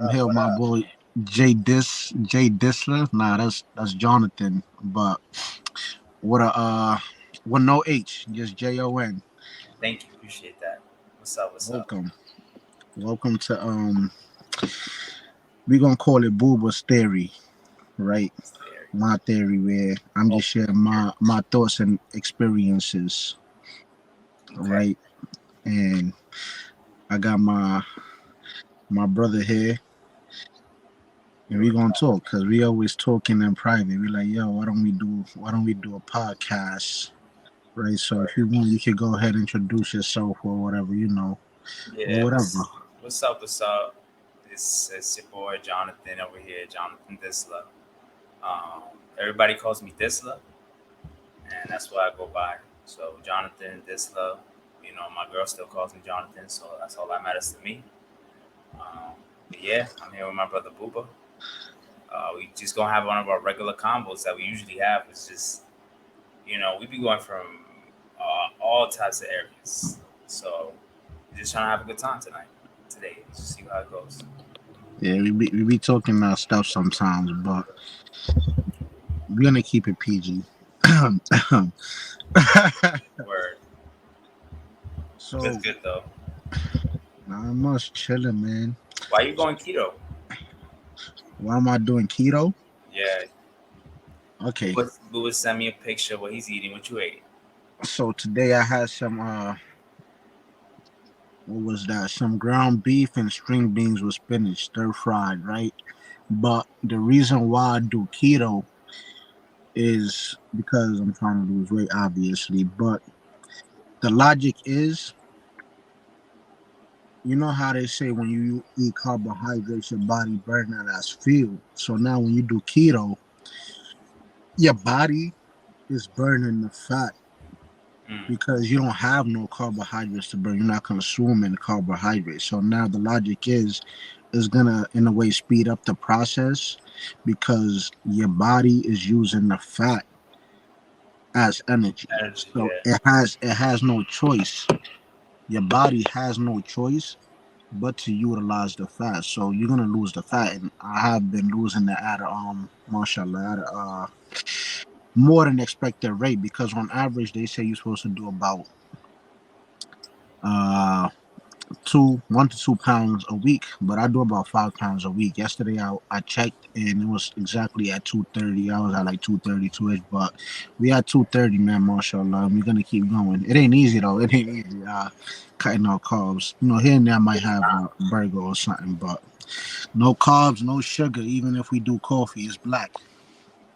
I'm here with What my up? boy Jay Disler. Nah, that's Jonathan. But what a with no H, just Jon. Thank you. Appreciate that. What's up? What's up? Welcome, welcome to we gonna call it Bouba's theory, right? Scary. My theory, where I'm Oh, just sharing my thoughts and experiences, okay. right? And I got my brother here, and we gonna talk because we always talking in private. We like, yo, why don't we do a podcast? Right. So if Word. you want, you could go ahead and introduce yourself or whatever, or Yeah. whatever. What's up? What's up? It's your boy Jonathan over here, Jonathan Disla. Um, Everybody calls me Disla, and that's what I go by. So Jonathan Disla. My girl still calls me Jonathan, so that's all that matters to me. But yeah, I'm here with my brother Bouba. We just gonna have one of our regular combos that we usually have. It's just we be going from all types of areas. So we're just trying to have a good time today. Just see how it goes. Yeah, we be talking stuff sometimes, but we're gonna keep it PG. Word. That's So good though. not much chilling, man. Why you going keto? Why am I doing keto? Yeah. Okay, Boo would send me a picture of what he's eating, what you ate. so today I had some what was that? Some ground beef and string beans with spinach, stir fried, right? But the reason why I do keto is because I'm trying to lose weight, obviously. But the logic is, you know how they say when you eat carbohydrates, your body burn that as fuel. So now when you do keto, your body is burning the fat Mm. because you don't have no carbohydrates to burn. You're not consuming carbohydrates. So now the logic is gonna in a way speed up the process because your body is using the fat as energy. Energy, So yeah. it has no choice. Your body has no choice but to utilize the fat. So you're gonna lose the fat, and I have been losing it at mashallah, at more than expected rate because on average they say you're supposed to do about uh 1 to 2 pounds a week, but I do about 5 pounds a week. Yesterday I checked and it was exactly at 230. I was at like 232 ish, but we at 230, man, mashallah. We're gonna keep going. It ain't easy though. It ain't easy. Cutting out carbs. Here and there I might have a burger or something, but no carbs, no sugar. Even if we do coffee, it's black.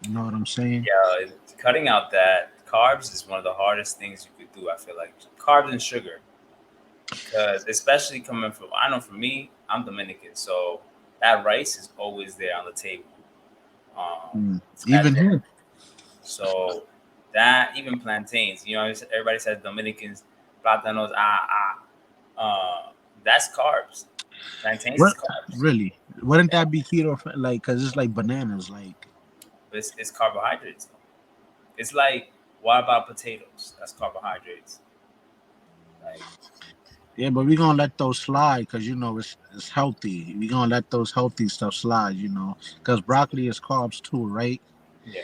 You know what I'm saying? Yeah, cutting out that carbs is one of the hardest things you could do. I feel like carbs and sugar, because especially coming from, I know for me, I'm Dominican, so that rice is always there on the table Mm. at Even dinner. here. So that even plantains, everybody says Dominicans, plátanos, that's carbs. Plantains What is carbs. really? Wouldn't Yeah, that be keto? Like, cause it's like bananas. Like, but it's carbohydrates. It's like, what about potatoes? That's carbohydrates. Like, yeah, but we gonna let those slide, cause it's healthy. We gonna let those healthy stuff slide. Cause broccoli is carbs too, right? yeah,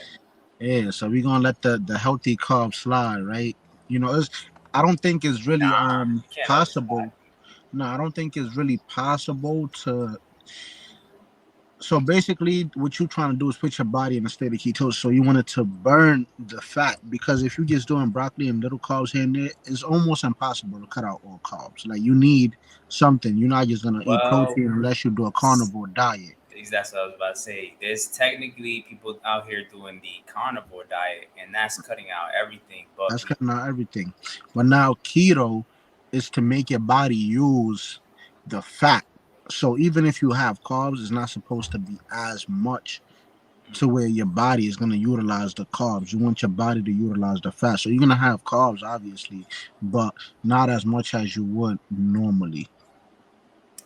Yeah, so we gonna let the healthy carbs slide, right? It's I don't think it's really nah, you can't let it slide. possible. No, I don't think it's really possible to. So basically, what you're trying to do is put your body in a state of ketosis. So you want it to burn the fat because if you're just doing broccoli and little carbs here and there, it's almost impossible to cut out all carbs. Like you need something. You're not just gonna eat Well, protein unless you do a s- carnivore diet. that's what I was about to say. There's technically people out here doing the carnivore diet, and that's cutting out everything but That's meat. cutting out everything. But now keto is to make your body use the fat. So even if you have carbs, it's not supposed to be as much to where your body is going to utilize the carbs. You want your body to utilize the fat. So you're going to have carbs, obviously, but not as much as you would normally.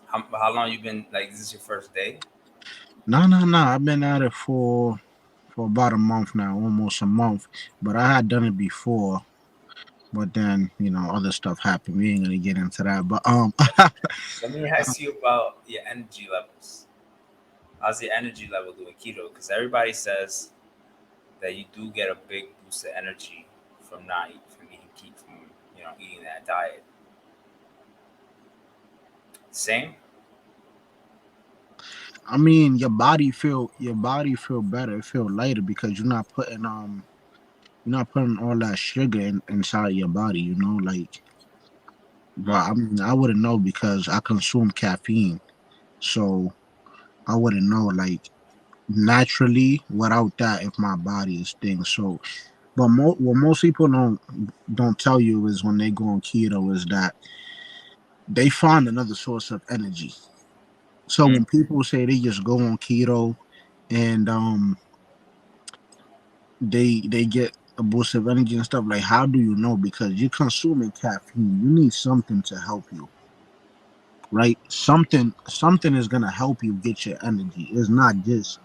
How long you been, like, is this your first day? No, no, no. I've been at it for about a month now, almost a month. But I had done it before. But then, other stuff happened. We ain't gonna get into that. But Let me ask you about your energy levels. How's your energy level doing keto? Because everybody says that you do get a big boost of energy from eating keto, from eating that diet. Same. I mean, your body feel better, it feel lighter because you're not putting all that sugar inside your body. Like. But Mm. I mean, I wouldn't know because I consume caffeine, so I wouldn't know like naturally without that if my body is thing. So, but what most people don't tell you is when they go on keto is that they find another source of energy. So Mm. when people say they just go on keto and they get a boost of energy and stuff, like how do you know? Because you're consuming caffeine, you need something to help you, right? Something is gonna help you get your energy. It's not just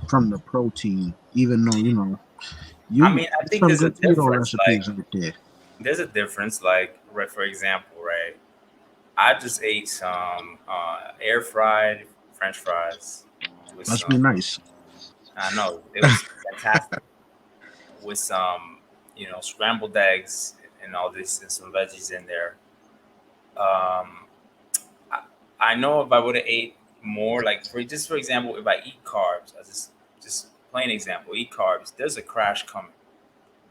from the protein, even though I you mean, I think some there's a good keto difference. recipes Like, out there. there's a difference. Like, right, for example, right? I just ate some air fried French fries with Must some. be nice. I know it was fantastic with some, scrambled eggs and all this and some veggies in there. Um, I, I know if I would have ate more, like for example, if I eat carbs, as just plain example, eat carbs, there's a crash coming.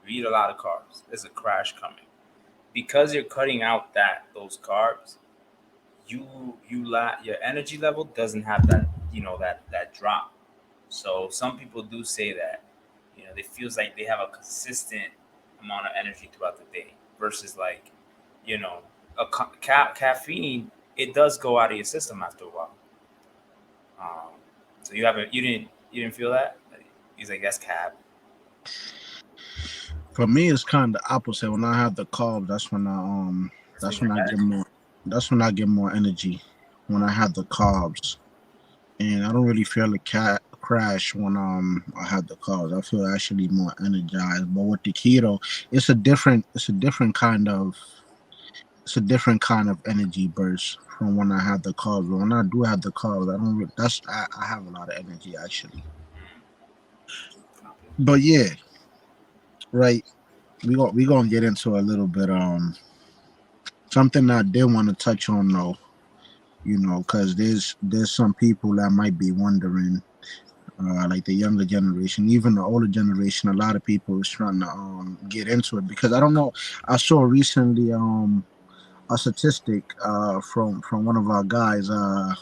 You eat a lot of carbs, there's a crash coming because you're cutting out those carbs. Your energy level doesn't have that drop. So some people do say that they feels like they have a consistent amount of energy throughout the day versus like you know caffeine. It does go out of your system after a while. Um, so you didn't feel that. He's like, that's cap. For me, it's kind of opposite. When I have the carbs, that's when That's when that's you're when I get energy. more, that's when I get more energy. When I have the carbs, and I don't really feel a crash when I have the carbs. I feel actually more energized. But with the keto, it's a different kind of energy burst from when I have the carbs. But when I do have the carbs, I don't. I have a lot of energy actually. But yeah, right. We gonna get into a little bit something I did want to touch on though. Because there's some people that might be wondering, like the younger generation, even the older generation. A lot of people is trying to get into it because I don't know. I saw recently a statistic from one of our guys that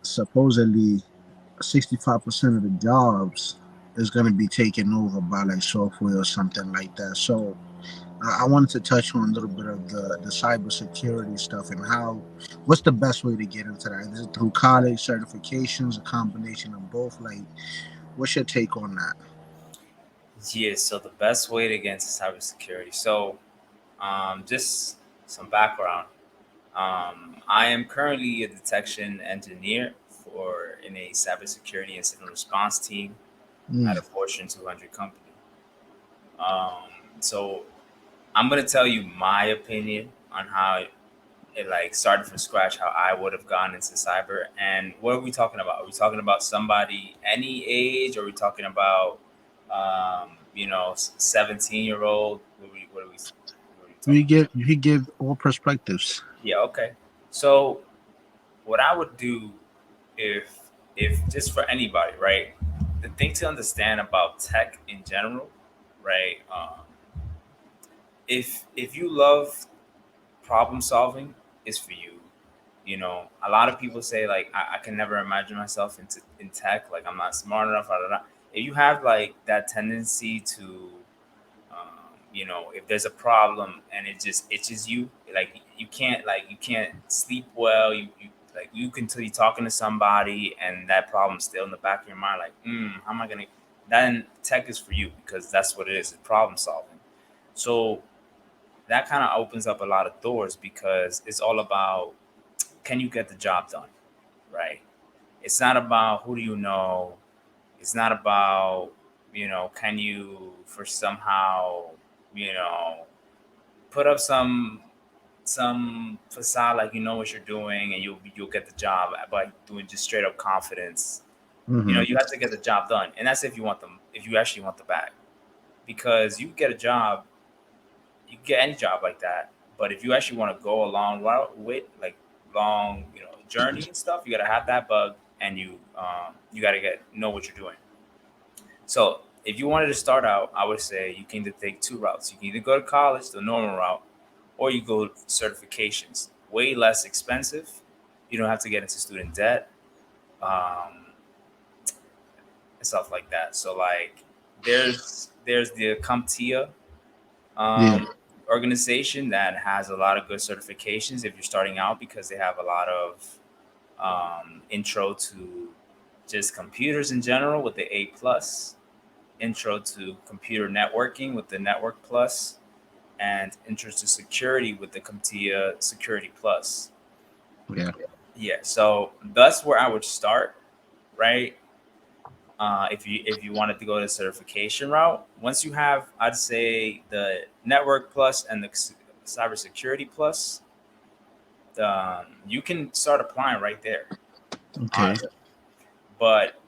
supposedly 65% of the jobs is going to be taken over by like software or something like that. So I wanted to touch on a little bit of the cybersecurity stuff and what's the best way to get into that? Is it through college certifications, a combination of both? Like, what's your take on that? Yeah. So the best way to get into cybersecurity. So just some background. I am currently a detection engineer for in a cybersecurity incident response team at Mm. a Fortune 200 company. Um, so I'm gonna tell you my opinion on how it like started from scratch, how I would have gone into cyber, and what are we talking about? Are we talking about somebody any age? Or are we talking about 17-year-old? What are we talking about? You give all perspectives. Yeah, okay. So what I would do if just for anybody, right? The thing to understand about tech in general, right? If you love problem solving, is for you. A lot of people say like I can never imagine myself in tech. Like I'm not smart enough. Da, da, da. If you have like that tendency to if there's a problem and it just itches you, like you can't sleep well. You like you can tell you talking to somebody and that problem's still in the back of your mind. Like, how am I gonna? Then tech is for you because that's what it is. It's problem solving. So that kind of opens up a lot of doors because it's all about can you get the job done, right? It's not about who do you know. It's not about can you for somehow you know put up some some facade like you know what you're doing and you'll get the job by doing just straight up confidence. You know, Mm-hmm. you have to get the job done, and that's if you want them, if you actually want the bag, because you get a job, you get any job like that. But if you actually want to go a long route with like long, journey and stuff, you gotta have that bug, and you gotta get know what you're doing. So if you wanted to start out, I would say you can either take two routes. You can either go to college, the normal route, or you go certifications. Way less expensive. You don't have to get into student debt, um, and stuff like that. So like, there's the CompTIA Yeah. um, organization that has a lot of good certifications if you're starting out, because they have a lot of intro to just computers in general with the A plus, intro to computer networking with the Network Plus, and intro to security with the CompTIA Security Plus. Yeah. Yeah, so that's where I would start, right? If you wanted to go the certification route, once you have, I'd say the Network Plus and the Cybersecurity Plus, you can start applying right there, Okay. honestly. But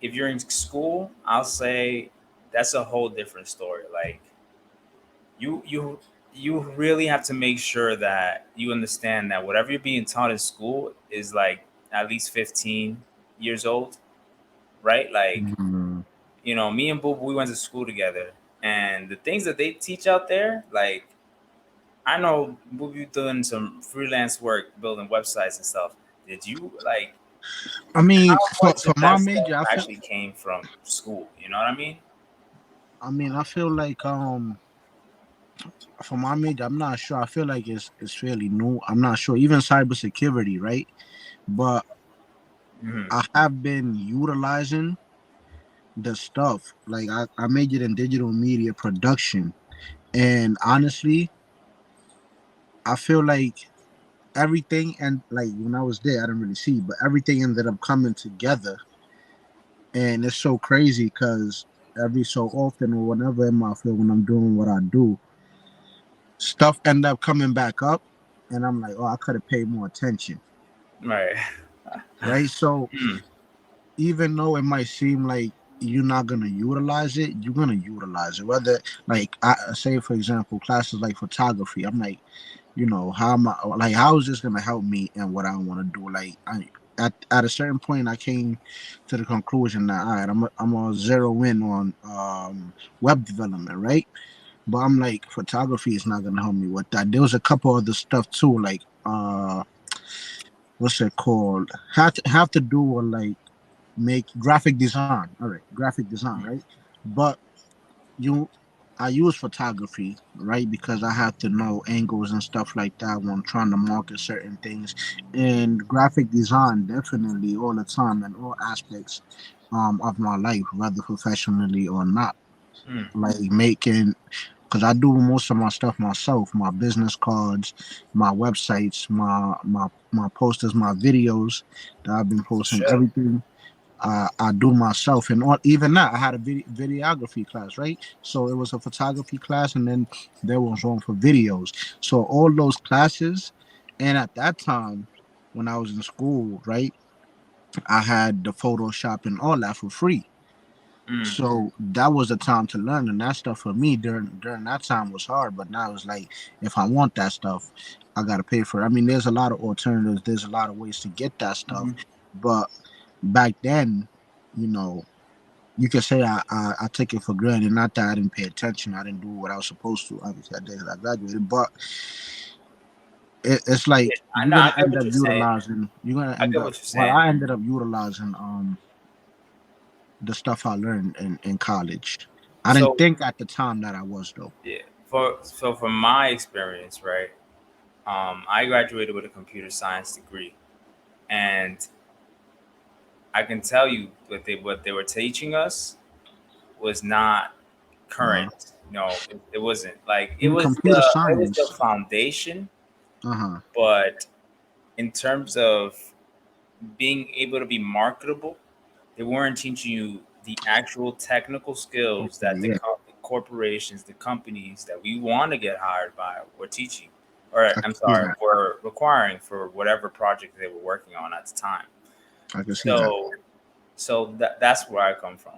if you're in school, I'll say that's a whole different story. Like you you really have to make sure that you understand that whatever you're being taught in school is like at least 15 years old, right? Like, Mm-hmm. me and Booba, we went to school together, and the things that they teach out there, like, I know Booba, you doing some freelance work building websites and stuff. Did you like I mean, how much for of my that stuff major, I feel. actually came from school? You know what I mean? I mean, I feel like for my major, I'm not sure. I feel like it's fairly new. I'm not sure. Even cybersecurity, right? But Hmm. I have been utilizing the stuff. Like I majored in digital media production, and honestly, I feel like everything and like when I was there, I didn't really see, but everything ended up coming together, and it's so crazy because every so often or whenever in my field when I'm doing what I do, stuff end up coming back up, and I'm like, oh, I could have paid more attention, Right. right? So Hmm. even though it might seem like you're not gonna utilize it, you're gonna utilize it. Whether like I say, for example, classes like photography, I'm like, how am I like how is this gonna help me and what I want to do? Like at a certain point, I came to the conclusion that all right, I'm a zero in on web development, right? But I'm like, photography is not gonna help me with that. There was a couple other stuff too, like what's it called? Have to do with like make graphic design. All right, graphic design, right? But you I use photography, right? Because I have to know angles and stuff like that when I'm trying to market certain things. And graphic design definitely all the time in all aspects of my life, whether professionally or not. Hmm. Like making because I do most of my stuff myself, my business cards, my websites, my posters, my videos that I've been For posting, sure. everything I do myself. And even that, I had a videography class, right? So it was a photography class, and then there was one for videos. So all those classes, and at that time, when I was in school, right, I had the Photoshop and all that for free. Hmm. So that was the time to learn, and that stuff for me during that time was hard. But now it's like if I want that stuff, I gotta pay for it. I mean, there's a lot of alternatives. There's a lot of ways to get that stuff, Hmm. but back then, you know, you can say I took it for granted. Not that I didn't pay attention. I didn't do what I was supposed to. Obviously, I did. 'Cause I graduated, but it's Yeah, like I you're know. I gonna get end what up you're saying. utilizing. You're gonna I end get up. what you're Well, saying. I ended up utilizing the stuff I learned in college. I didn't So think at the time that I was though. yeah, from my experience, right? I graduated with a computer science degree, and I can tell you what they were teaching us was not Uh, current. No, it wasn't. Like in computer it was the science. foundation, Uh-huh. but in terms of being able to be marketable, they weren't teaching you the actual technical skills Okay. that Yeah. the corporations, the companies that we want to get hired by were teaching, or I I'm can see sorry, that. were requiring for whatever project they were working on at the time. I can see that. So, that's where I come from.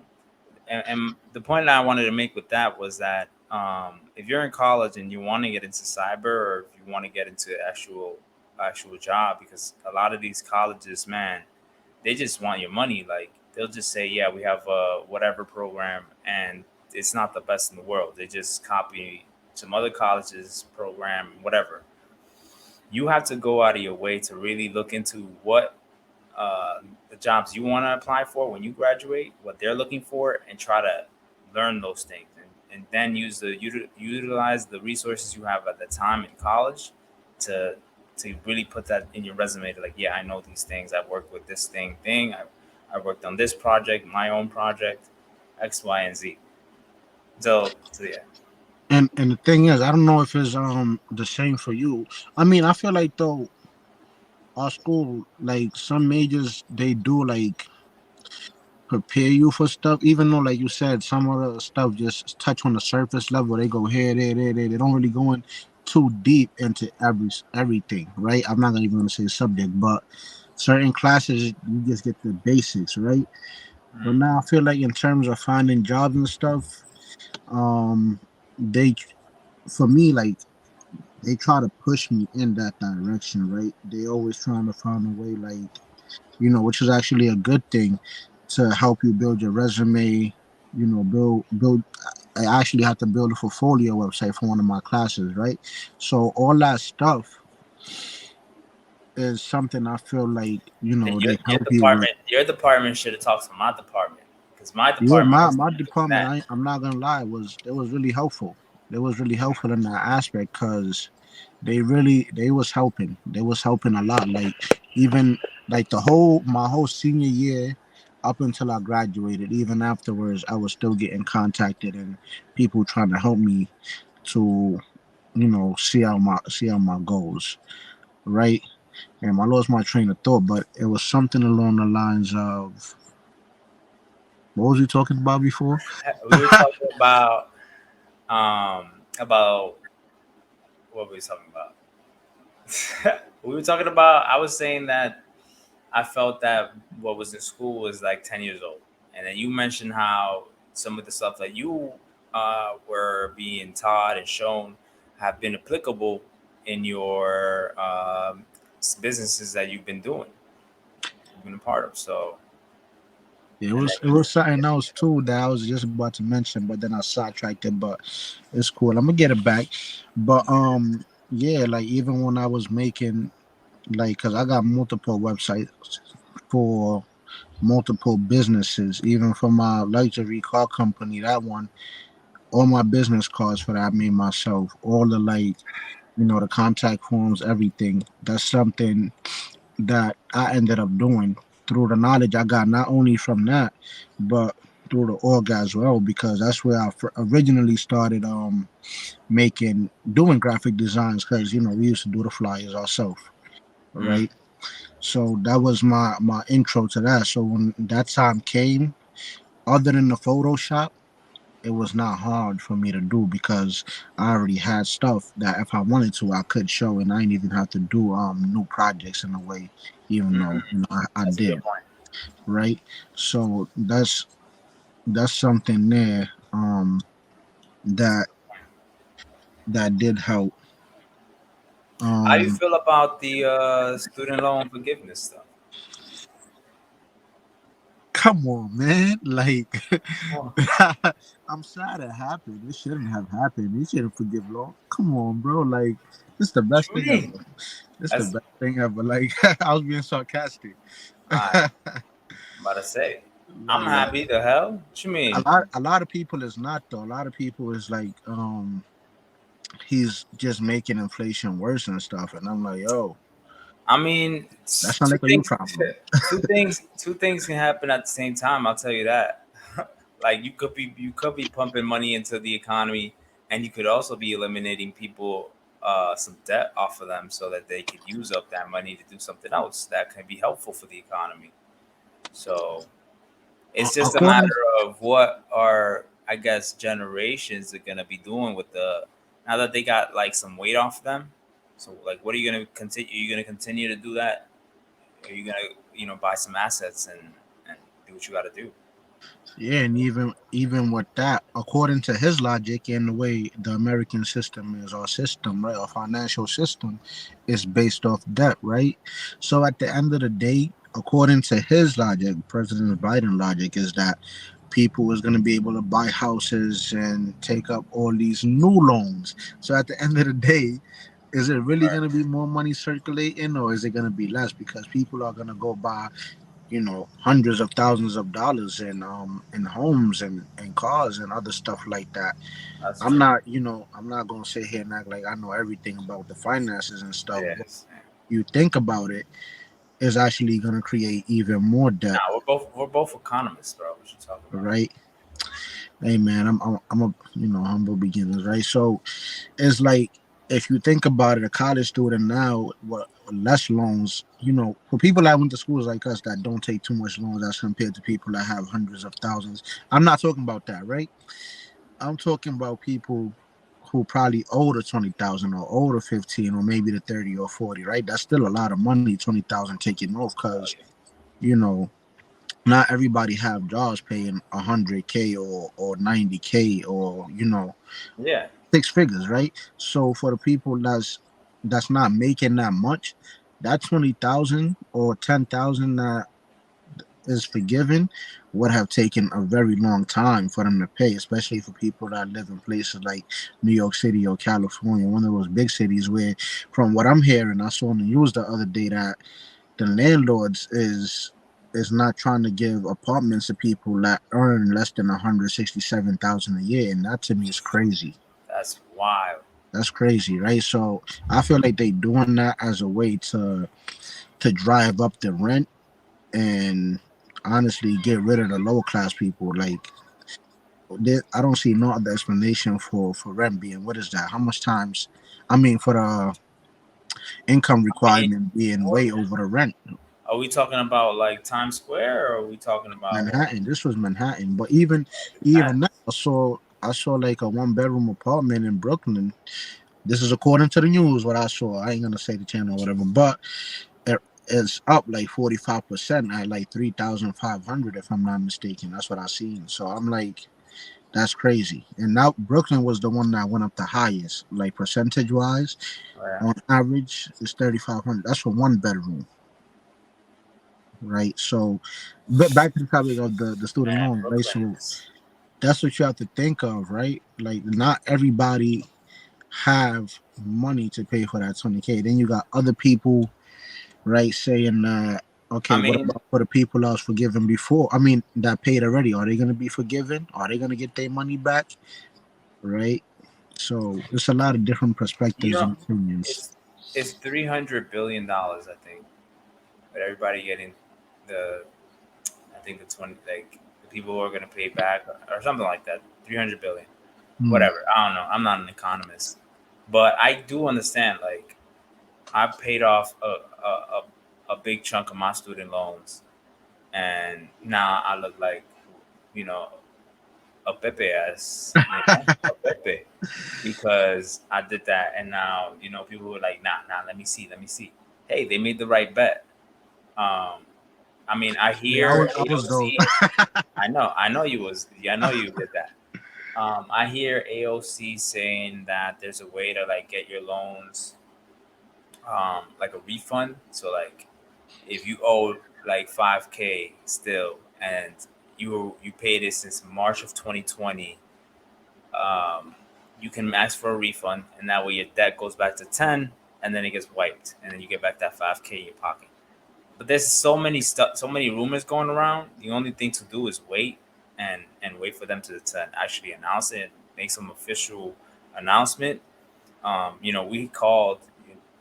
And the point that I wanted to make with that was that if you're in college and you want to get into cyber, or if you want to get into actual job, because a lot of these colleges, man, they just want your money. Like they'll just say, yeah, we have a whatever program, and it's not the best in the world. They just copy some other colleges program, whatever. You have to go out of your way to really look into what the jobs you want to apply for when you graduate, what they're looking for, and try to learn those things, and then utilize the resources you have at the time in college to really put that in your resume. To like, yeah, I know these things. I've worked with this thing. I worked on this project, my own project, X, Y, and Z. So yeah. And the thing is, I don't know if it's the same for you. I mean, I feel like though our school, like some majors, they do like prepare you for stuff, even though like you said, some of the stuff just touch on the surface level. They go here, there. They don't really go in too deep into everything, right? I'm not gonna even gonna say subject, but certain classes you just get the basics, right? But Mm. now I feel like in terms of finding jobs and stuff, they for me like they try to push me in that direction, right? They always trying to find a way, like which is actually a good thing to help you build your resume. Build. I actually had to build a portfolio website for one of my classes, right? So all that stuff is something I feel like Then they help you with. your department should have talked to my department, because my Yeah, department my was my not doing department, that. I'm not gonna lie, it was really helpful. It was really helpful in that aspect because they was helping. They was helping a lot. Like even like the whole my whole senior year up until I graduated, even afterwards, I was still getting contacted and people trying to help me to see out my goals, right? And I lost my train of thought, but it was something along the lines of what was we talking about before? We were talking about what were we talking about? We were talking about. I was saying that I felt that what was in school was like 10 years old, and then you mentioned how some of the stuff that you were being taught and shown have been applicable in your businesses that you've been a part of. So, Yeah, it and was it was something else too that I was just about to mention, but then I sidetracked it. But it's cool. I'm gonna get it back. But yeah, like even when I was making like, cause I got multiple websites for multiple businesses, even for my luxury car company. That one, all my business cards for that I made myself. All the like, the contact forms, everything. That's something that I ended up doing through the knowledge I got not only from that, but through the org as well, because that's where I originally started making doing graphic designs, because we used to do the flyers ourselves, mm, right? So that was my intro to that. So when that time came, other than the Photoshop, it was not hard for me to do because I already had stuff that if I wanted to, I could show, and I didn't even have to do new projects in a way, even though mm, I that's a good did, point. right. So that's something there That's a that good point. did help. How do you Um, feel about the student loan forgiveness stuff? Come on, man, like Oh, I'm sad it happened. It shouldn't have happened. You shouldn't forgive law. Come on, bro. Like this the what best you thing mean? ever. This the That's best thing ever. Like I was being sarcastic. I I'm about to say. I'm No, like happy. The hell? What you a mean? lot a lot of people is not though. A lot of people is like he's just making inflation worse and stuff. And I'm like, yo, I mean, that's not like a you problem. two things can happen at the same time. I'll tell you that. Like you could be pumping money into the economy, and you could also be eliminating people some debt off of them so that they could use up that money to do something else that can be helpful for the economy. So it's just a According matter of what our, I guess, generations are gonna be doing with the, now that they got like some weight off them. So like, what are you gonna continue? Are you gonna continue to do that? Are you gonna buy some assets and do what you got to do? Yeah, and even with that, according to his logic and the way the American system is, our system, right, our financial system is based off debt, right? So at the end of the day, according to his logic, President Biden logic is that people is going to be able to buy houses and take up all these new loans. So at the end of the day, is it really Right. going to be more money circulating, or is it going to be less because people are going to go buy, hundreds of thousands of dollars in homes and cars and other stuff like that. That's I'm true. not, I'm not gonna sit here and act like I know everything about the finances and stuff, but Yes. you think about it, is actually gonna create even more debt, Nah, we're both economists, bro. What you talking about? right? Hey man, I'm a humble beginners, right? So it's like, if you think about it, a college student now, what less loans, for people that went to schools like us that don't take too much loans as compared to people that have hundreds of thousands. I'm not talking about that, right? I'm talking about people who probably owe the 20,000 or owe the 15 or maybe the 30 or 40, right? That's still a lot of money, 20,000 taking off, Oh because yeah. you know not everybody have jobs paying 100K or 90K or Yeah. six figures, right? So for the people that's not making that much, that 20,000 or 10,000 that is forgiven would have taken a very long time for them to pay, especially for people that live in places like New York City or California, one of those big cities where, from what I'm hearing, I saw on the news the other day that the landlords is not trying to give apartments to people that earn less than 167,000 a year, and that to me is crazy. That's wild. That's crazy, right? So I feel like they doing that as a way to drive up the rent and honestly get rid of the lower class people. Like, I don't see no other explanation for rent being, what is that? How much times? I mean, for the income I mean, requirement being what way over the rent. are we talking about? Like Times Square, or are we talking about like Manhattan. This was Manhattan, but even Manhattan? that, I saw like a one bedroom apartment in Brooklyn. This is according to the news. What I saw, I ain't gonna say the channel or whatever, but it's up like 45% at like 3,500 if I'm not mistaken. That's what I seen. So I'm like, that's crazy. And now Brooklyn was the one that went up the highest, like percentage wise. Yeah. On average, it's 3,500. That's for one bedroom, right? So, but back to the topic of the student Man, loans, right? Brooklyn So is. that's what you have to think of, right? Like, not everybody have money to pay for that 20K. Then you got other people, right, saying that, I okay, what mean, about for the people that was forgiven before? I mean, that paid already. Are they going to be forgiven? Are they going to get their money back? Right? So there's a lot of different you perspectives know, and opinions. it's $300 billion, I think, but everybody getting the I think the 20, like the people who are gonna pay back, or something like that. 300 billion, Hmm. whatever. I don't know. I'm not an economist, but I do understand. Like, I paid off a big chunk of my student loans, and now I look like, you know, a Pepe ass, a Pepe, because I did that, and now people were like, nah, let me see. Hey, they made the right bet. Um, I mean, I Yeah, hear I was though. AOC. I know you was. Yeah, I know you did that. I hear AOC saying that there's a way to like get your loans, like a refund. So like, if you owe like 5K still, and you paid it since March of 2020, um, you can ask for a refund, and that way your debt goes back to 10, and then it gets wiped, and then you get back that 5K in your pocket. But there's so many rumors going around. The only thing to do is wait and wait for them to actually announce it, make some official announcement. We called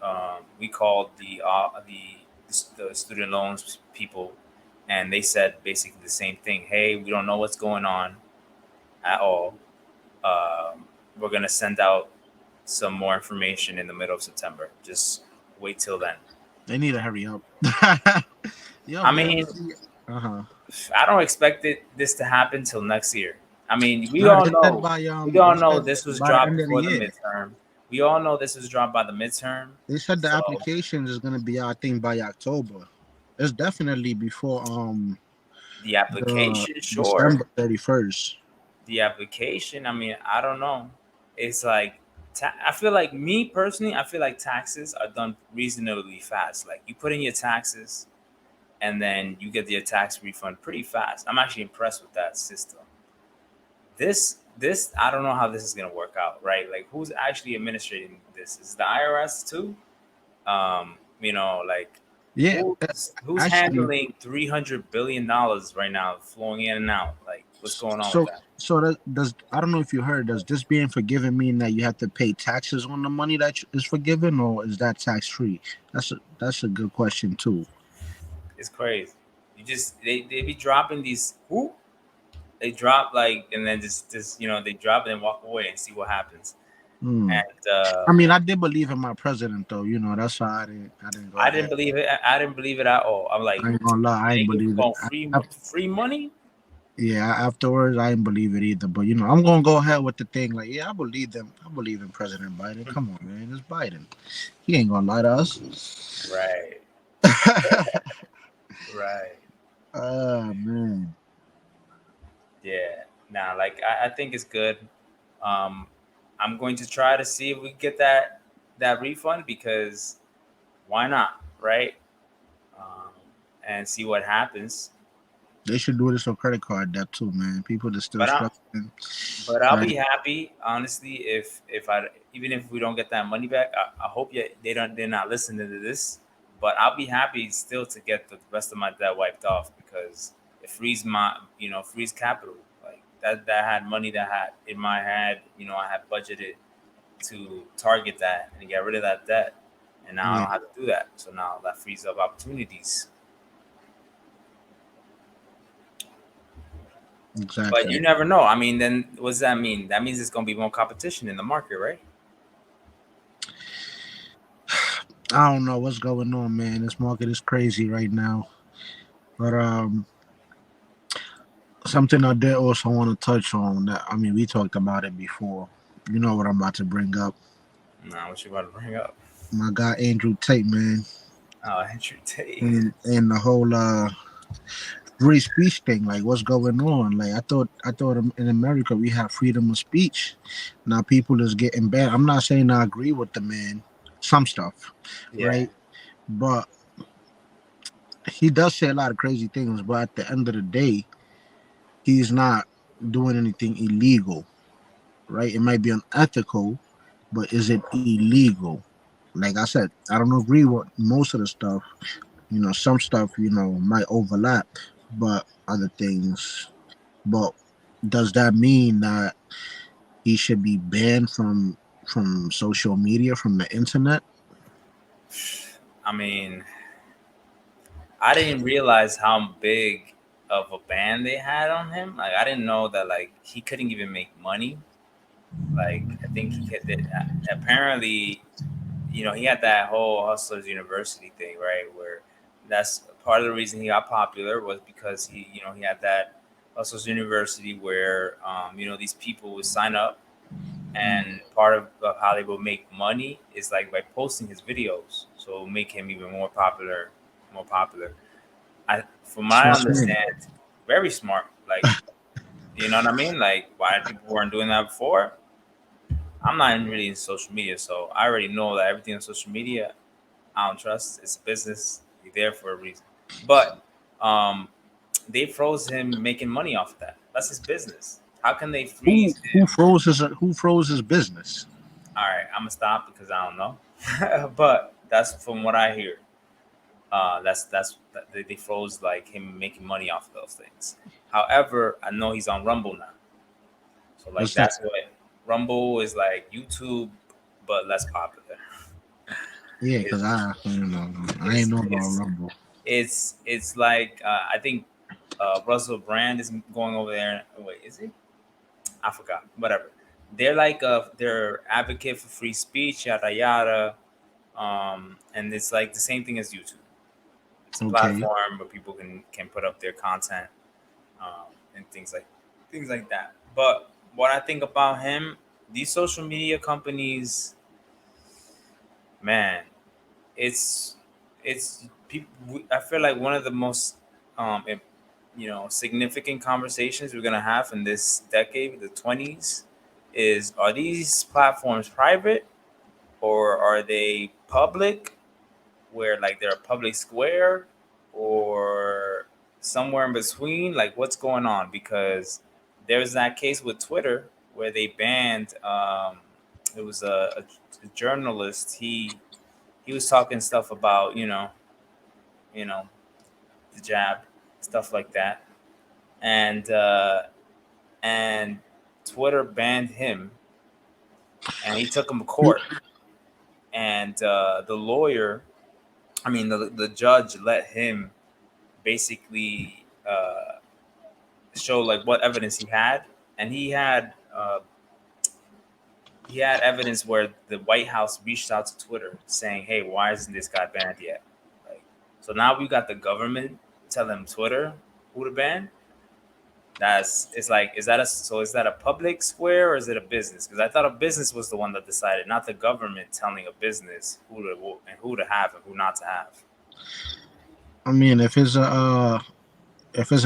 the student loans people, and they said basically the same thing. Hey, we don't know what's going on at all. We're gonna send out some more information in the middle of September. Just wait till then. They need to hurry up. Yo, I you ever mean, see? Uh huh. I don't expect this to happen till next year. I mean, Nah, they said we all they know said this was by the dropped end of the before the year. midterm. we all know this was dropped by the midterm. They said the So application is gonna be out, I think, by October. It's definitely before the the application, sure. December 31st. The application, I mean, I don't know. It's like I feel like, me personally, I feel like taxes are done reasonably fast. Like, you put in your taxes and then you get your tax refund pretty fast. I'm actually impressed with that system. This I don't know how this is gonna work out, right? Like, who's actually administrating this? Is the IRS too? Like, Yeah, who's actually. handling $300 billion right now, flowing in and out? Like, what's going on with So that? so that does I don't know if you heard. Does this being forgiven mean that you have to pay taxes on the money that is forgiven, or is that tax free? That's a good question too. It's crazy. They be dropping these who they drop, like, and then just they drop it and walk away and see what happens. Hmm. And I mean, I did believe in my president though. That's why I didn't go I didn't ahead. believe it. I didn't believe it at all. I'm like, I ain't gonna lie, I ain't nigga, we believe it. want free money. Yeah, afterwards, I didn't believe it either. But I'm gonna go ahead with the thing. Like, yeah, I believe them. I believe in President Biden. Come on, man, it's Biden. He ain't gonna lie to us. Right, right. Man. Yeah. Nah, like, I think it's good. Um, I'm going to try to see if we get that refund, because why not, right? Um, and see what happens. They should do this on credit card debt too, man. People that still But I struggling, but I'll right? be happy, honestly, if I even if we don't get that money back. I hope they're not listening to this. But I'll be happy still to get the rest of my debt wiped off, because it frees frees capital. Like, that had money that had in my head. I had budgeted to target that and get rid of that debt, and now I Yeah, don't have to do that. So now that frees up opportunities. But you exactly. never know. I mean, then what does that mean? That means it's going to be more competition in the market, right? I don't know what's going on, man. This market is crazy right now. But something I did also want to touch on that I mean we talked about it before. You know what I'm about to bring up. Nah, what you about to bring up? My guy Andrew Tate, man, Oh, Andrew Tate. and the whole free speech thing. Like, what's going on? Like, I thought in America we have freedom of speech. Now people is getting banned. I'm not saying I agree with the man, some stuff, Yeah. right? But he does say a lot of crazy things. But at the end of the day, he's not doing anything illegal, right? It might be unethical, but is it illegal? Like I said, I don't agree with most of the stuff. Some stuff, might overlap, but other things. But does that mean that he should be banned from social media, from the internet? I mean, I didn't realize how big of a ban they had on him. Like, I didn't know that, like, he couldn't even make money. Like, I think he could. Apparently, he had that whole Hustlers University thing, right? Where that's part of the reason he got popular, was because he had that Hustlers University where, these people would sign up, and part of how they will make money is, like, by posting his videos, so it'll make him even more popular, more popular. From what I Smart man. understand, very smart. Like, you know what I mean? Like, why people weren't doing that before? I'm not even really in social media, so I already know that everything on social media I don't trust. It's a business. You're there for a reason. But they froze him making money off of that. That's his business. How can they Who freeze who him? froze his business? All right, I'm gonna stop because I don't know. But that's from what I hear. They froze, like, him making money off of those things. However, I know he's on Rumble now, so, like, What's that? that's what Rumble is, like YouTube, but less popular. Yeah, It, because I ain't it's know about it's Rumble. it's like, I think Russell Brand is going over there. Wait, is he? I forgot. Whatever. They're like, they're advocate for free speech, yada yada. And it's like the same thing as YouTube. It's a Okay. platform where people can put up their content, and things like that. But what I think about him, these social media companies, man, it's people. I feel like one of the most significant conversations we're gonna have in this decade, the 20s, is are these platforms private or are they public, where like they're a public square, or somewhere in between? Like what's going on? Because there's that case with Twitter where they banned. It was a journalist. He was talking stuff about you know the jab, stuff like that, and and Twitter banned him, and he took him to court, and the lawyer, I mean the judge, let him basically show like what evidence he had, and he had evidence where the White House reached out to Twitter saying, "Hey, why isn't this guy banned yet?" Like, so now we got the government telling Twitter who to ban. That's it's like, is that a public square or is it a business? Because I thought a business was the one that decided, not the government telling a business who to have and who not to have. I mean, if it's a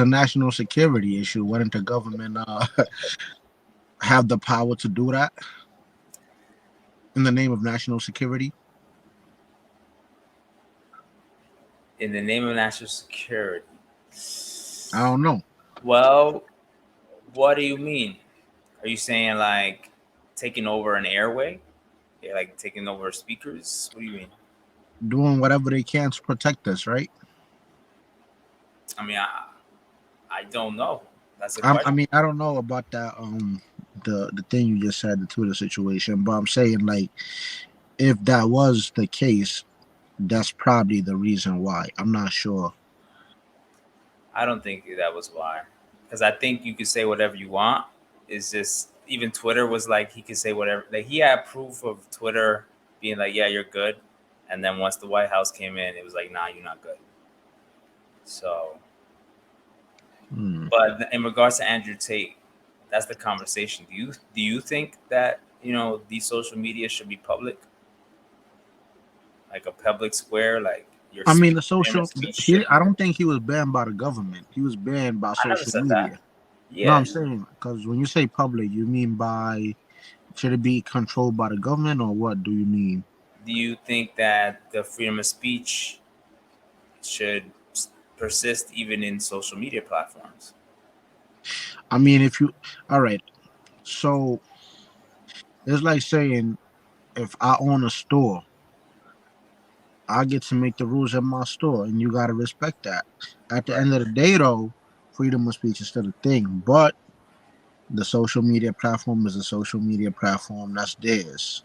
national security issue, wouldn't the government have the power to do that in the name of national security? In the name of national security. I don't know. Well, what do you mean? Are you saying like taking over an airway? Yeah, like taking over speakers? What do you mean? Doing whatever they can to protect us, right? I mean, I don't know. That's a I question. mean, I don't know about that. The thing you just said, the Twitter situation, but I'm saying like if that was the case, that's probably the reason why. I'm not sure. I don't think that was why. Because I think you could say whatever you want. It's just even Twitter was like he could say whatever. Like he had proof of Twitter being like, yeah, you're good. And then once the White House came in, it was like, nah, you're not good. So, Hmm. but in regards to Andrew Tate, that's the conversation. Do you think that these social media should be public, like a public square, like your I mean, the freedom of social. speech He, should I be? don't think he was banned by the government. He was banned by I never social said that. media. No, I'm Yeah. saying because when you say public, you mean by should it be controlled by the government or what do you mean? Do you think that the freedom of speech should persist even in social media platforms? I mean, if you, all right, so it's like saying if I own a store, I get to make the rules at my store, and you gotta respect that. At the Right. end of the day, though, freedom of speech is still a thing, but the social media platform is a social media platform that's theirs.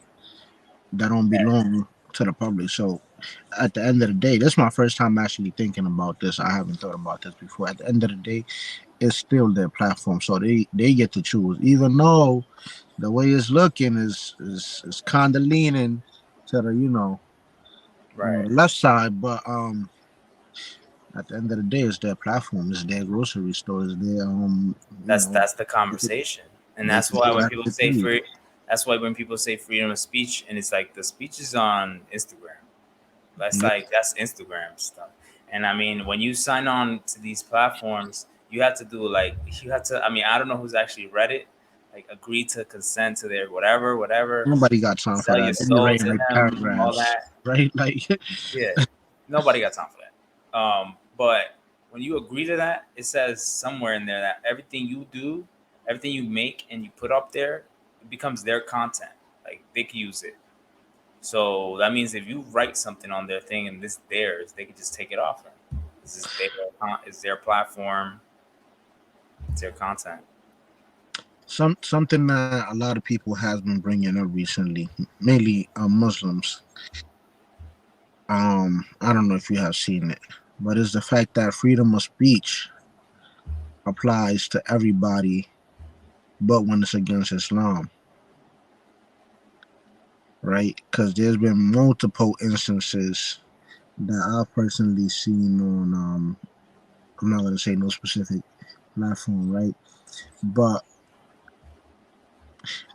That don't belong to the public. So at the end of the day, this is my first time actually thinking about this. I haven't thought about this before. At the end of the day, it's still their platform, so they get to choose. Even though the way it's looking is kind of leaning to the Right. the left side, but at the end of the day, it's their platform, it's their grocery store, it's their That's the they could, conversation, and they that's could do why when whatever people they say please. free, that's why when people say freedom of speech, and it's like the speech is on Instagram. That's Yeah, like that's Instagram stuff. And I mean, when you sign on to these platforms, you have to do like you have to. I mean, I don't know who's actually read it. Like agree to consent to their whatever, nobody got time for sell your that. They be soul writing to like them, all paragraphs, that. right? Like, Yeah, nobody got time for that. But when you agree to that, it says somewhere in there that everything you do, everything you make and you put up there, it becomes their content. Like they can use it. So that means if you write something on their thing and this theirs, they can just take it off. This is it's their platform, it's their content. something that a lot of people has been bringing up recently, mainly Muslims. I don't know if you have seen it, but it's the fact that freedom of speech applies to everybody, but when it's against Islam, right? Because there's been multiple instances that I've personally seen on. I'm not gonna say no specific platform, right? But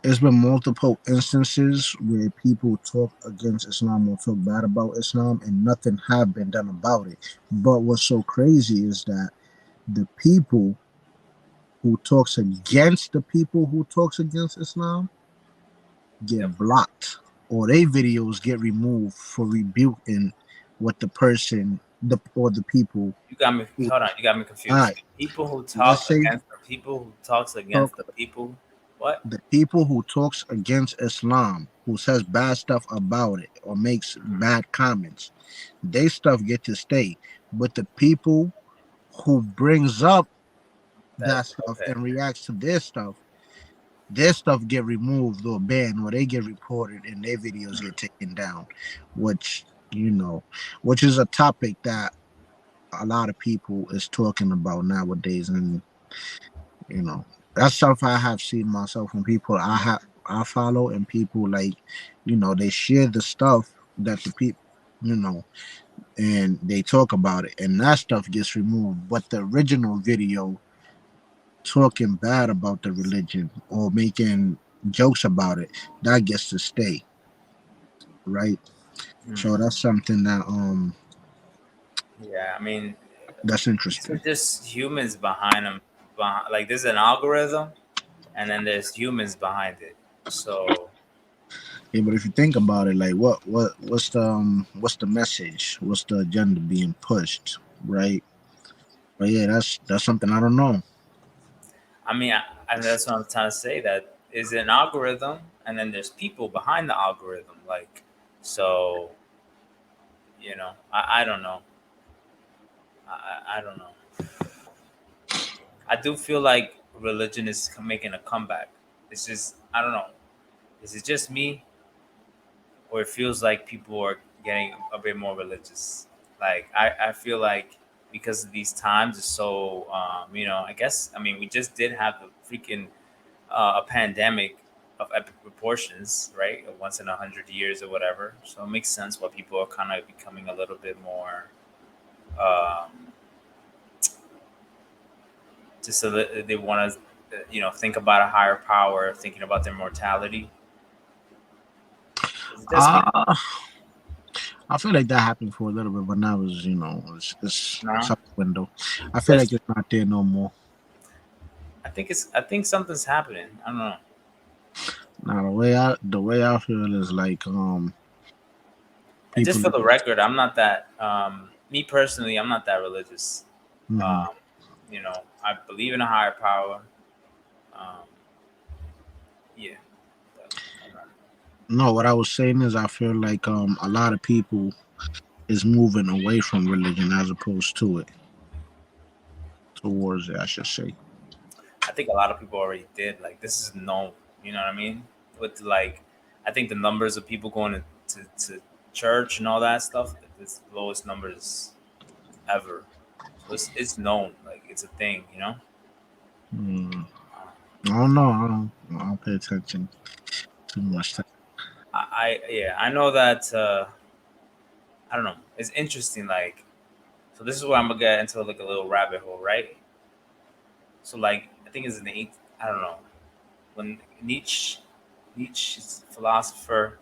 It's been multiple instances where people talk against Islam or talk bad about Islam, and nothing have been done about it. But what's so crazy is that the people who talks against the people who talks against Islam Yep. get blocked, or their videos get removed for rebuking what the person the people You got me. who, Hold on. You got me all confused. right, People who let's talk say against the people who talks against talk the people. What? the people who talks against Islam, who says bad stuff about it or makes bad comments, they stuff get to stay. But the people who brings up That that stuff okay. and reacts to their stuff get removed or banned, or they get reported and their videos get taken down, which you know, which is a topic that a lot of people is talking about nowadays, and you know, that's stuff I have seen myself from people I follow, and people like, they share the stuff that the people, you know, and they talk about it, and that stuff gets removed, but the original video talking bad about the religion or making jokes about it, that gets to stay, right? Hmm. So that's something that Yeah. I mean, that's these are interesting. just humans behind them. Like there's an algorithm, and then there's humans behind it. So Yeah, but if you think about it, like what's the message? What's the agenda being pushed, right? But yeah, that's something I don't know. I mean, and that's what I'm trying to say. That is an algorithm, and then there's people behind the algorithm. Like, so I don't know. I don't know. I do feel like religion is making a comeback. It's just I don't know. Is it just me, or it feels like people are getting a bit more religious? Like I feel like because of these times is so I guess I mean we just did have the freaking a pandemic of epic proportions, right? Once in 100 years or whatever. So it makes sense why people are kind of becoming a little bit more um, just so that they want to, think about a higher power, thinking about their mortality. Is it just me? Uh I feel like that happened for a little bit, but now it's No, out the window. I feel like that's. it's not there no more. I think something's happening. I don't know. Now the way I feel is like And just people. for the record, I'm not that. Me personally, I'm not that religious. Mhm. Um, I believe in a higher power. Um, yeah, but I'm not. No, what I was saying is I feel like a lot of people is moving away from religion as opposed to it, towards it, I should say. I think a lot of people already did. Like this is known. You know what I mean? With like, I think the numbers of people going to church and all that stuff, it's the lowest numbers ever. So it's known. Like it's a thing. Hmm. Um, I don't know. I don't pay attention too much. yeah, I know that. I don't know. It's interesting. Like, so this is where I'm gonna get into like a little rabbit hole, right? So like, I think it's in the eighth. I don't know when Nietzsche's philosopher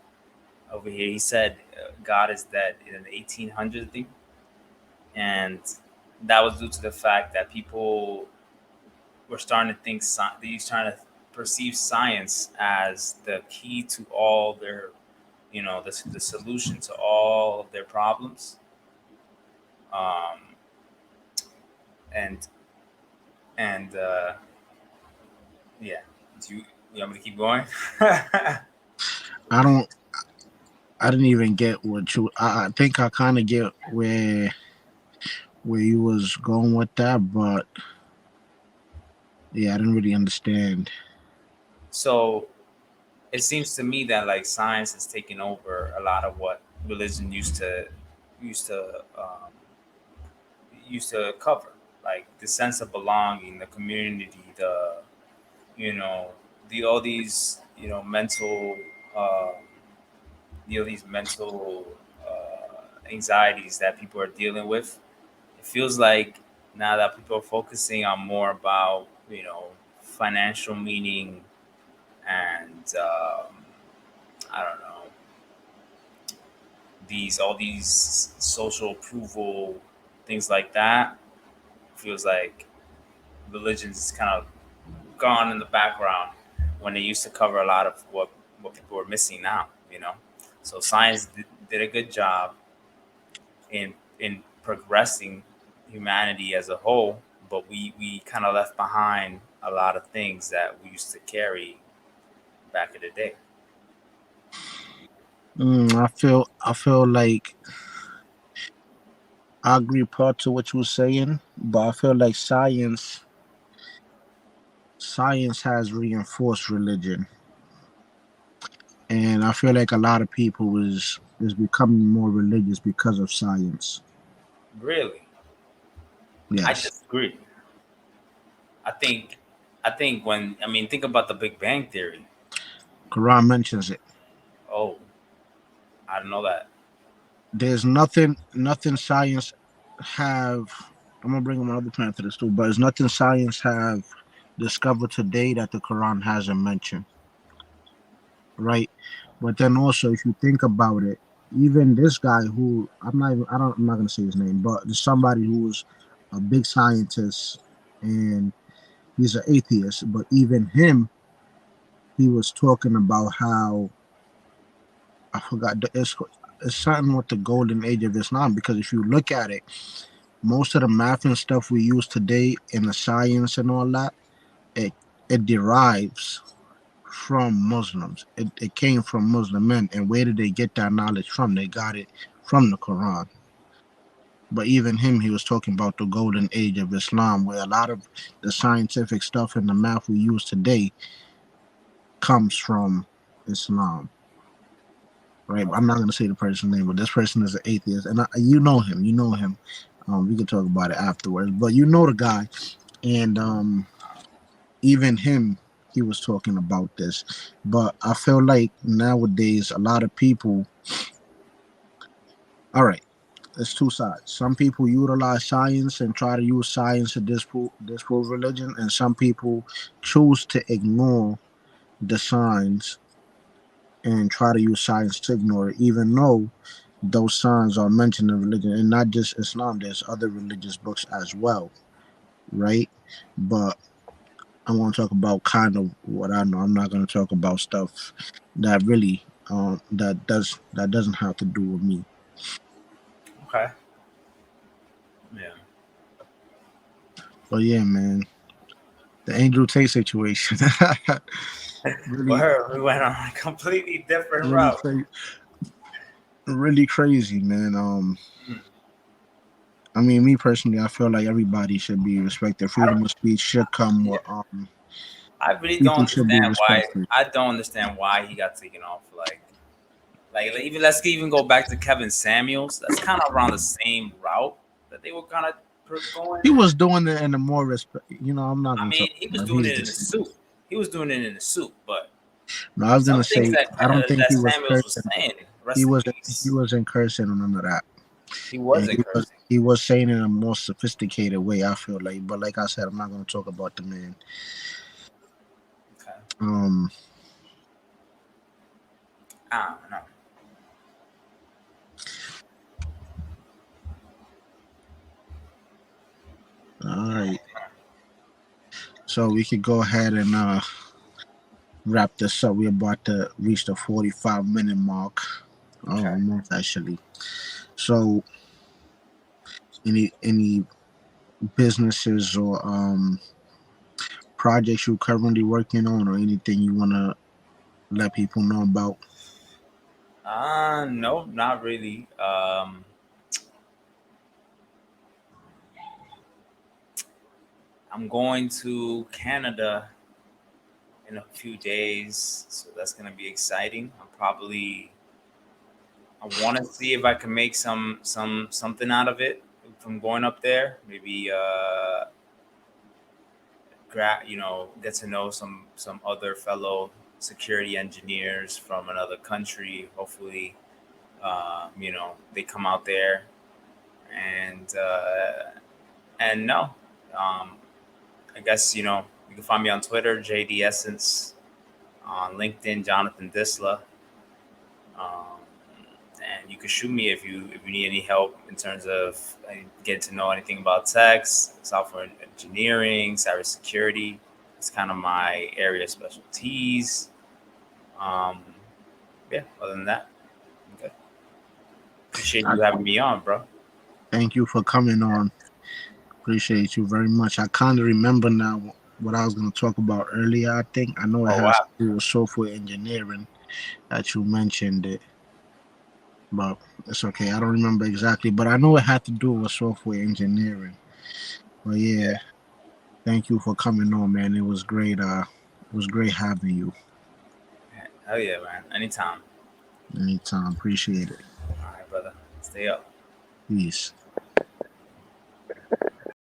over here. He said God is dead in the 1800s, I think, and that was due to the fact that people were starting to think they were trying to perceive science as the key to all their, the solution to all of their problems. Um, and and yeah, do you want me to keep going? I don't. I didn't even get what you. I think I kind of get where you was going with that, but yeah, I didn't really understand. So it seems to me that like science has taken over a lot of what religion used to um, used to cover, like the sense of belonging, the community, the you know the all these mental these mental anxieties that people are dealing with. It feels like now that people are focusing on more about financial meaning and I don't know, these all these social approval things like that. Feels like religion's kind of gone in the background when they used to cover a lot of what people are missing now. So science did a good job in progressing humanity as a whole, but we kind of left behind a lot of things that we used to carry back in the day. I feel like I agree part to what you were saying, but I feel like science has reinforced religion, and I feel like a lot of people is becoming more religious because of science. Really, I Yes, disagree. I think I think when I mean think about the Big Bang Theory. Quran mentions it. Oh, I don't know that. There's nothing science have. I'm gonna bring my other plan to this too, but there's nothing science have discovered today that the Quran hasn't mentioned, right? But then also, if you think about it, even this guy who I'm not gonna say his name, but there's somebody who's a big scientist and he's an atheist, but even him, he was talking about how I forgot it's something with the golden age of Islam because if you look at it, most of the math and stuff we use today in the science and all that, it it derives from Muslims. It came from Muslim men. And where did they get that knowledge from? They got it from the Quran. But even him, he was talking about the golden age of Islam, where a lot of the scientific stuff and the math we use today comes from Islam. Right? I'm not going to say the person's name, but this person is an atheist, and you know him. You know him. We can talk about it afterwards. But you know the guy, and even him, he was talking about this. But I feel like nowadays a lot of people. All right, there's two sides. Some people utilize science and try to use science to disprove religion, and some people choose to ignore the signs and try to use science to ignore it, even though those signs are mentioned in religion, and not just Islam. There's other religious books as well, right? But I want to talk about kind of what I know. I'm not going to talk about stuff that really that doesn't have to do with me. Okay. Yeah. But yeah, man, the Angel Tate situation, really, Well, we went on a completely different really, route. really crazy, man. Mm. I mean, me personally, I feel like everybody should be respected. I Freedom don't. of speech should come Yeah. with I really don't people should be understand why. respected. I don't understand why he got taken off. Like even let's even go back to Kevin Samuels. That's kind of around the same route that they were kind of going. He was doing it in a more respect. I'm not I gonna talk mean, he was about him. doing He's it in a deceived. suit. He was doing it in a suit. But No, I was some gonna things say I don't think that he was Samuels was cursing. saying, He rest in wasn't. He peace. wasn't cursing or none of that. He And wasn't cursing. he was saying it in a more sophisticated way. I feel like, but like I said, I'm not gonna talk about the man. Okay. Um. I don't know. All right. So we could go ahead and wrap this up. We're about to reach the 45-minute mark. Oh, Okay. almost actually. So any businesses or projects you're currently working on, or anything you wanna let people know about? No, not really. I'm going to Canada in a few days, so that's gonna be exciting. I want to see if I can make something out of it from going up there. Maybe get to know some other fellow security engineers from another country. Hopefully, they come out there and no, um, I guess you can find me on Twitter, JD Essence. On LinkedIn, Jonathan Disla. Um, and you can shoot me if you need any help in terms of getting to know anything about techs, software engineering, cybersecurity. It's kind of my area of specialties. Um, yeah. Other than that, okay. Appreciate I you having me on, bro. thank you for coming on. Appreciate you very much. I kind of remember now what I was going to talk about earlier. I think I know it Oh has to wow. do with software engineering that you mentioned it, but it's okay. I don't remember exactly, but I know it had to do with software engineering. But yeah, Yeah. thank you for coming on, man. It was great. It was great having you. Hell yeah, man. Anytime. Anytime. Appreciate it. All right, brother. Stay up. Peace.